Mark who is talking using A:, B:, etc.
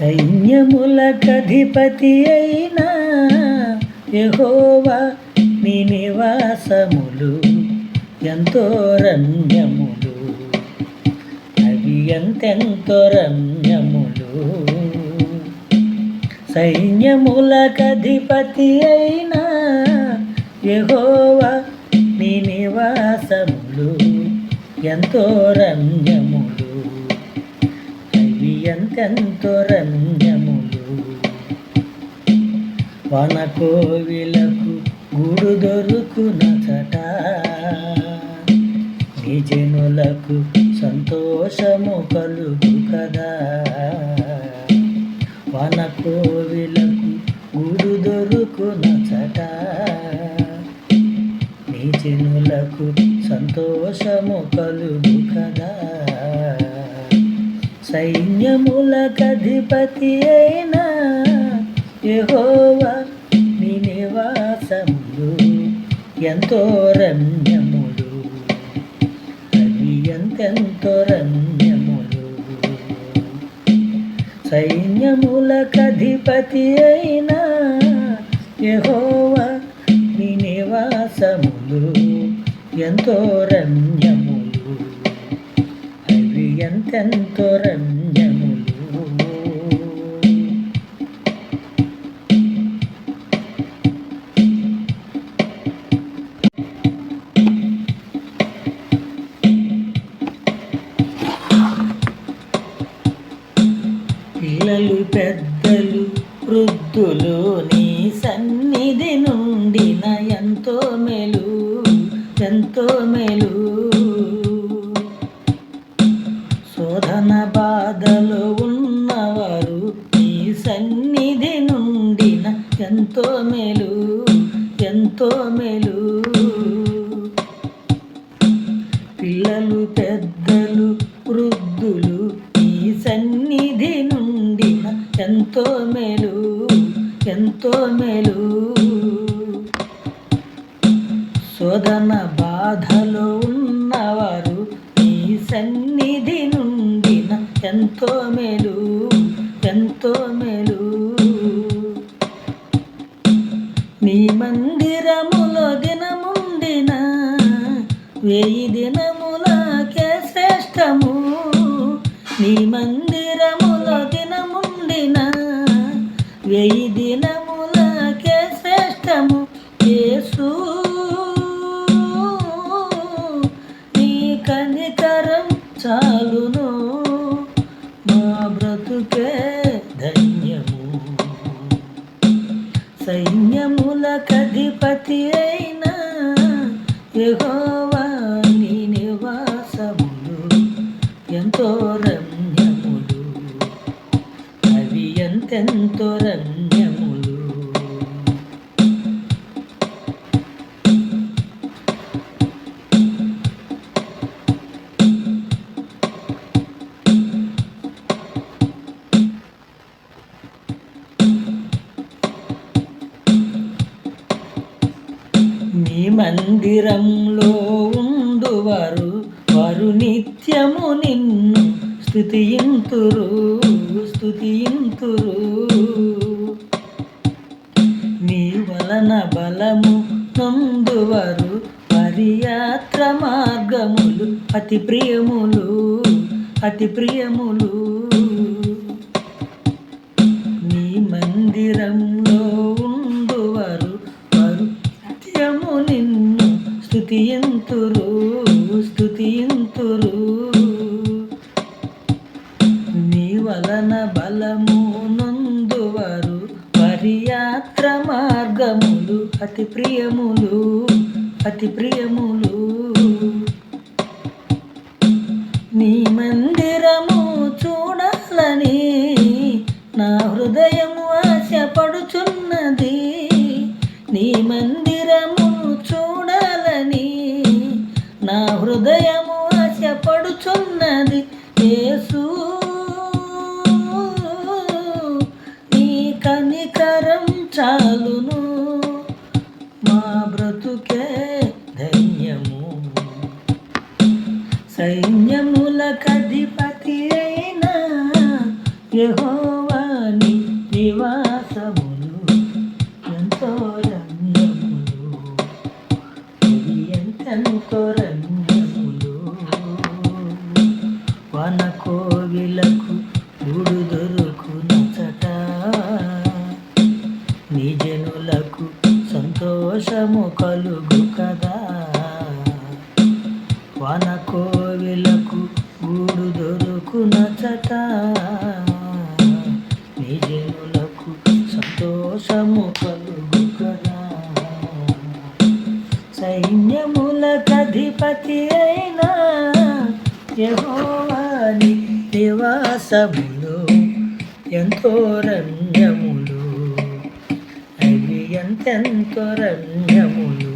A: సైన్యములకధిపతి అయిన యెహోవా నీ నివాసములు ఎంతో రమ్యములు, అవి ఎంతెంతో రమ్యములు. సైన్యములకధిపతి అయిన యెహోవా నీ నివాసములు ఎంతో రమ్యములు, అవి ఎంతెంతో రమ్యములు. వనకోవిలకు గూడు దొరుకునచట, నీ జనులకు సంతోషము కలుగు కదా. వనకోవిలకు గూడు దొరుకునచట, నీ జనులకు సంతోషము కలుగు కదా. సైన్యములకధిపతి అయిన యెహోవా నీ నివాసములు ఎంతో రమ్యములు, అవి ఎంతెంతో రమ్యములు. సైన్యములకధిపతి అయిన యెహోవా నీ నివాసములు ఎంతో రమ్యములు, అవి ఎంతెంతో రమ్యములు. పిల్లలు పెద్దలు వృద్ధులు నీ సన్నిధి నుండిన ఎంతో మేలు, ఎంతో మేలు. శోధన బాధలో ఉన్నవారు నీ సన్నిధి నుండిన ఎంతో మేలు, ఎంతో మేలు. పిల్లలు పెద్దలు వృద్ధులు నీ సన్నిధి నుండిన ఎంతో మేలు, ఎంతో మేలు. శోధన బాధలో ఉన్నవారు నీ సన్నిధి నుండిన ఎంతో మేలు, ఎంతో మేలు. నీ మందిరములో దినముండిన 1000 దినములకే శ్రేష్టము. నీ మందిరములో దినముండిన 1000 దినములకే శ్రేష్టము. యేసు నీ కనికరం చాలును, మా బ్రతుకే ధన్యము. సైన్యములకధిపతి అయిన యెహోవా నీ నివాసములు ఎంతో రమ్యములు, అవి ఎంతెంతో రమ్యములు. నీ మందిరంలో ఉండువారు వారు నిత్యము నిన్ను స్తుతింతురు, స్తుతింతురు. నీ వలన బలము నొందువారు వారి యాత్ర మార్గములు అతి ప్రియములు, అతి ప్రియములు. నీ మందిరంలో ఉండువారు వారు నిత్యము నిన్ను స్తుతింతురు, స్తుతింతురు. నీ వలన బలము నొందువారు వారి యాత్ర మార్గములు అతి ప్రియములు, అతి ప్రియములు. నీ మందిరము చూడాలని నా హృదయము ఆశపడుచున్నది. నీ మందిరము చూడాలని నా హృదయము ఆశపడుచున్నది. యేసు నీ కనికరం చాలును, మా బ్రతుకే ధన్యము. సైన్యములకధిపతి అయిన యెహోవా నివాసములు ఎంతో రమ్యములు, ఇవి ఎంతెంతో రమ్యములు. వన కోవిలకు గూడు దొరుకునచట, నీ జనులకు సంతోషము కలుగు కదా. వన కోవిలకు గూడు దొరుకునచట, నీ జనులకు సంతోషము కలుగు కదా. సైన్యములకధిపతి అయిన యెహోవా నివాసములు ఎంతో రమ్యములు, అవి ఎంతెంతో రమ్యములు.